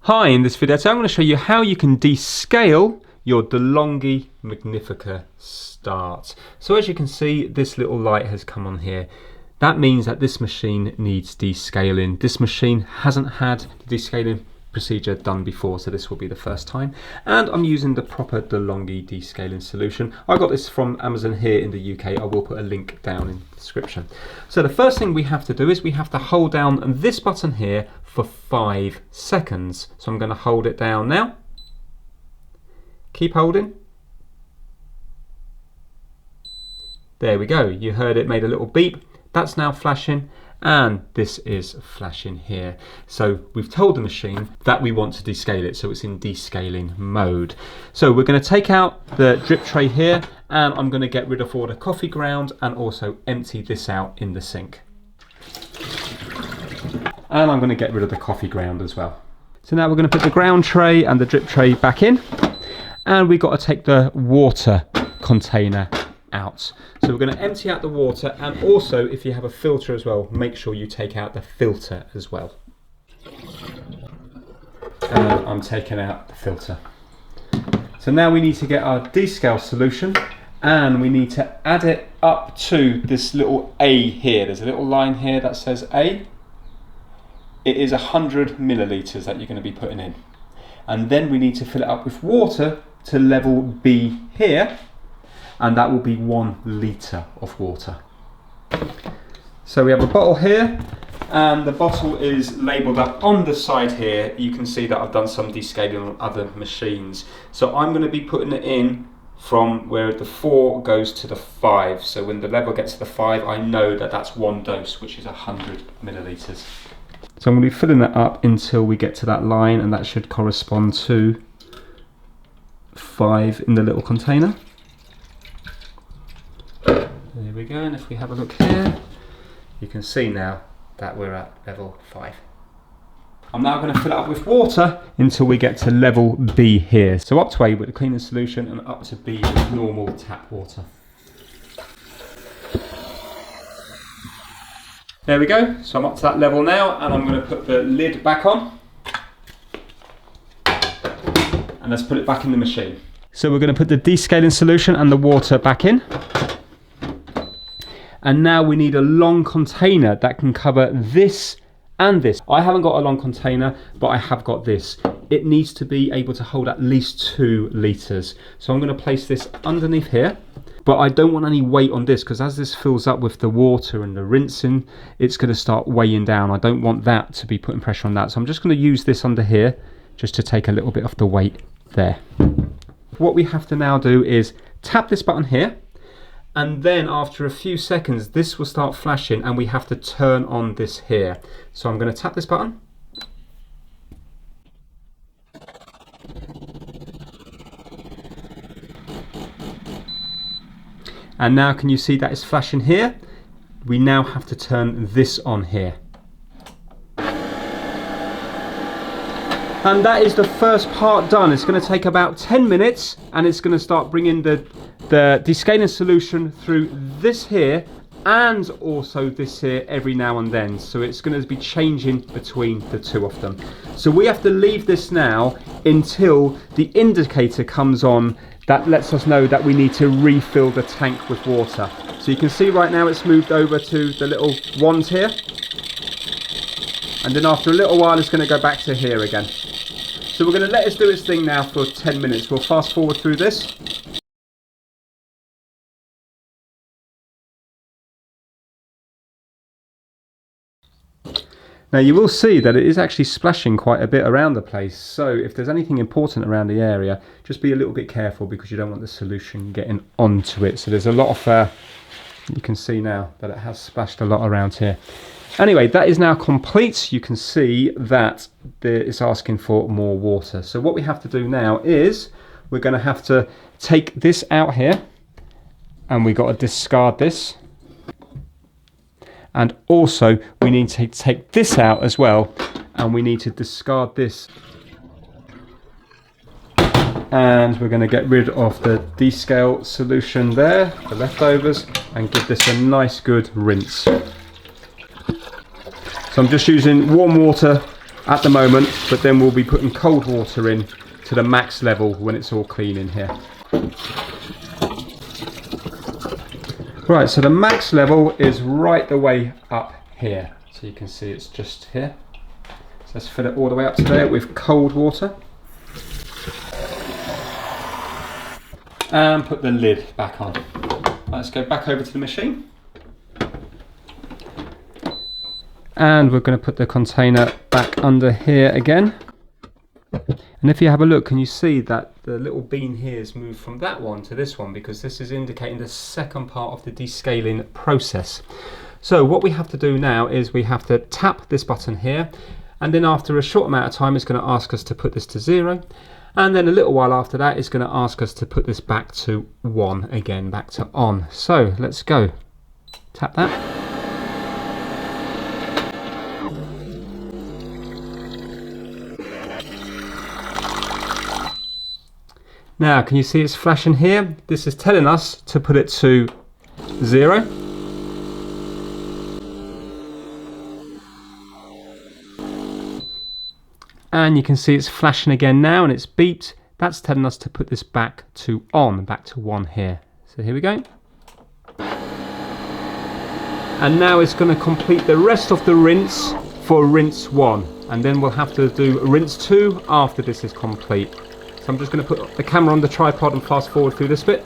Hi, in this video today I'm going to show you how you can descale your Delonghi Magnifica Start. So as you can see, this little light has come on here. That means that this machine needs descaling. This machine hasn't had the descaling procedure done before, so this will be the first time. And I'm using the proper Delonghi descaling solution. I got this from Amazon here in the UK. I will put a link down in the description. So the first thing we have to do is we have to hold down this button here for 5 seconds. So I'm going to hold it down now. Keep holding. There we go. You heard it made a little beep. That's now flashing, and this is flashing here. So we've told the machine that we want to descale it, so it's in descaling mode. So we're going to take out the drip tray here, and I'm going to get rid of all the coffee ground and also empty this out in the sink. And I'm going to get rid of the coffee ground as well. So now we're going to put the ground tray and the drip tray back in, and we've got to take the water container out. So we're going to empty out the water, and also if you have a filter as well, make sure you take out the filter as well. And I'm taking out the filter. So now we need to get our descale solution, and we need to add it up to this little A here. There's a little line here that says A. It is 100 millilitres that you're going to be putting in. And then we need to fill it up with water to level B here, and that will be 1 litre of water. So we have a bottle here, and the bottle is labelled up on the side here. You can see that I've done some descaling on other machines. So I'm going to be putting it in from where the 4 goes to the 5. So when the level gets to the 5, I know that that's 1 dose, which is 100 millilitres. So I'm going to be filling that up until we get to that line, and that should correspond to 5 in the little container. There we go, and if we have a look here, you can see now that we're at level 5. I'm now going to fill it up with water until we get to level B here. So up to A with the cleaning solution, and up to B with normal tap water. There we go, so I'm up to that level now, and I'm going to put the lid back on. And let's put it back in the machine. So we're going to put the descaling solution and the water back in. And now we need a long container that can cover this and this. I haven't got a long container, but I have got this. It needs to be able to hold at least 2 litres. So I'm going to place this underneath here. But I don't want any weight on this, because as this fills up with the water and the rinsing, it's going to start weighing down. I don't want that to be putting pressure on that. So I'm just going to use this under here just to take a little bit of the weight there. What we have to now do is tap this button here, and then after a few seconds this will start flashing, and we have to turn on this here. So I'm going to tap this button. And now can you see that it's flashing here? We now have to turn this on here. And that is the first part done. It's going to take about 10 minutes, and it's going to start bringing the descaling solution through this here and also this here every now and then. So it's going to be changing between the two of them. So we have to leave this now until the indicator comes on that lets us know that we need to refill the tank with water. So you can see right now it's moved over to the little wand here, and then after a little while it's going to go back to here again. So we're going to let it do its thing now for 10 minutes. We'll fast forward through this. Now you will see that it is actually splashing quite a bit around the place, so if there's anything important around the area, just be a little bit careful, because you don't want the solution getting onto it. So there's a lot of, you can see now that it has splashed a lot around here. Anyway, that is now complete. You can see that it's asking for more water. So what we have to do now is we're going to have to take this out here, and we've got to discard this. And also we need to take this out as well, and we need to discard this. And we're going to get rid of the descale solution there, the leftovers, and give this a nice good rinse. So I'm just using warm water at the moment, but then we'll be putting cold water in to the max level when it's all clean in here. Right, so the max level is right the way up here. So you can see it's just here. So let's fill it all the way up to there with cold water. And put the lid back on. Let's go back over to the machine. And we're going to put the container back under here again. And if you have a look, can you see that the little bean here has moved from that one to this one, because this is indicating the second part of the descaling process. So what we have to do now is we have to tap this button here, and then after a short amount of time it's going to ask us to put this to 0, and then a little while after that it's going to ask us to put this back to 1 again, back to on. So let's go. Tap that. Now, can you see it's flashing here? This is telling us to put it to 0. And you can see it's flashing again now and it's beeped. That's telling us to put this back to on, back to 1 here. So here we go. And now it's going to complete the rest of the rinse for rinse 1. And then we'll have to do rinse 2 after this is complete. So I'm just going to put the camera on the tripod and fast forward through this bit.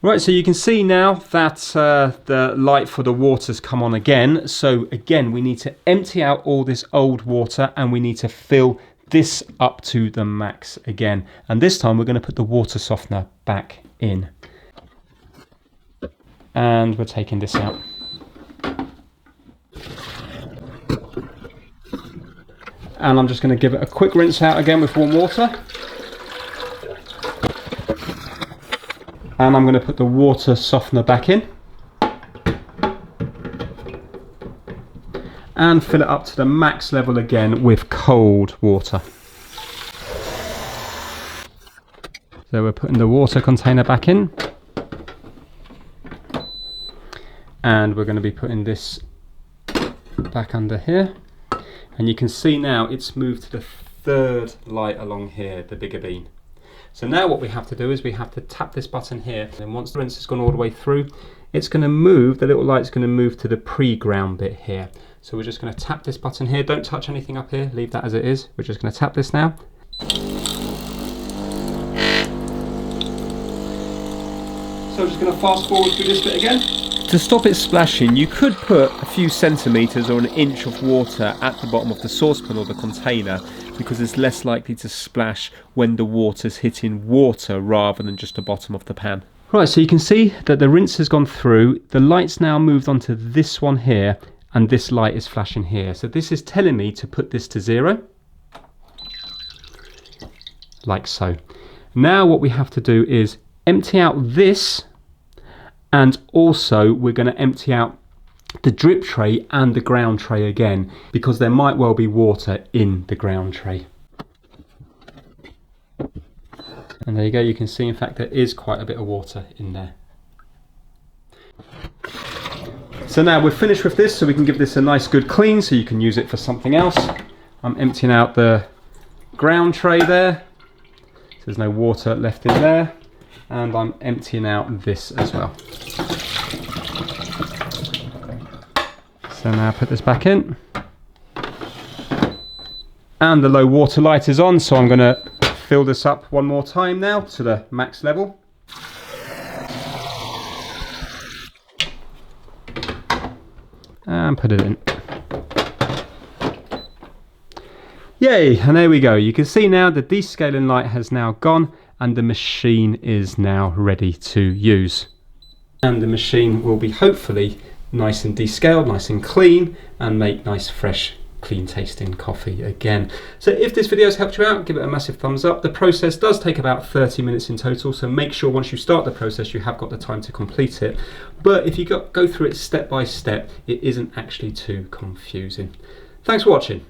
Right, so you can see now that the light for the water's come on again. So again, we need to empty out all this old water and we need to fill this up to the max again. And this time we're going to put the water softener back in. And we're taking this out. And I'm just going to give it a quick rinse out again with warm water. And I'm going to put the water softener back in. And fill it up to the max level again with cold water. So we're putting the water container back in. And we're going to be putting this back under here. And you can see now it's moved to the 3rd light along here, the bigger bean. So now what we have to do is we have to tap this button here, and once the rinse has gone all the way through, it's going to move, the little light's going to move to the pre-ground bit here. So we're just going to tap this button here, don't touch anything up here, leave that as it is. We're just going to tap this now. So I'm just going to fast forward through this bit again. To stop it splashing, you could put a few centimetres or an inch of water at the bottom of the saucepan or the container, because it's less likely to splash when the water's hitting water rather than just the bottom of the pan. Right, so you can see that the rinse has gone through, the light's now moved onto this one here, and this light is flashing here. So this is telling me to put this to 0, like so. Now what we have to do is empty out this, and also we're going to empty out the drip tray and the ground tray again, because there might well be water in the ground tray. And there you go, you can see in fact there is quite a bit of water in there. So now we're finished with this, so we can give this a nice good clean so you can use it for something else. I'm emptying out the ground tray there, so there's no water left in there. And I'm emptying out this as well. So now put this back in. And the low water light is on, so I'm going to fill this up one more time now to the max level. And put it in. Yay, and there we go. You can see now the descaling light has now gone and the machine is now ready to use. And the machine will be hopefully nice and descaled, nice and clean, and make nice fresh clean tasting coffee again. So if this video has helped you out, give it a massive thumbs up. The process does take about 30 minutes in total, so make sure once you start the process you have got the time to complete it. But if you go through it step by step, it isn't actually too confusing. Thanks for watching.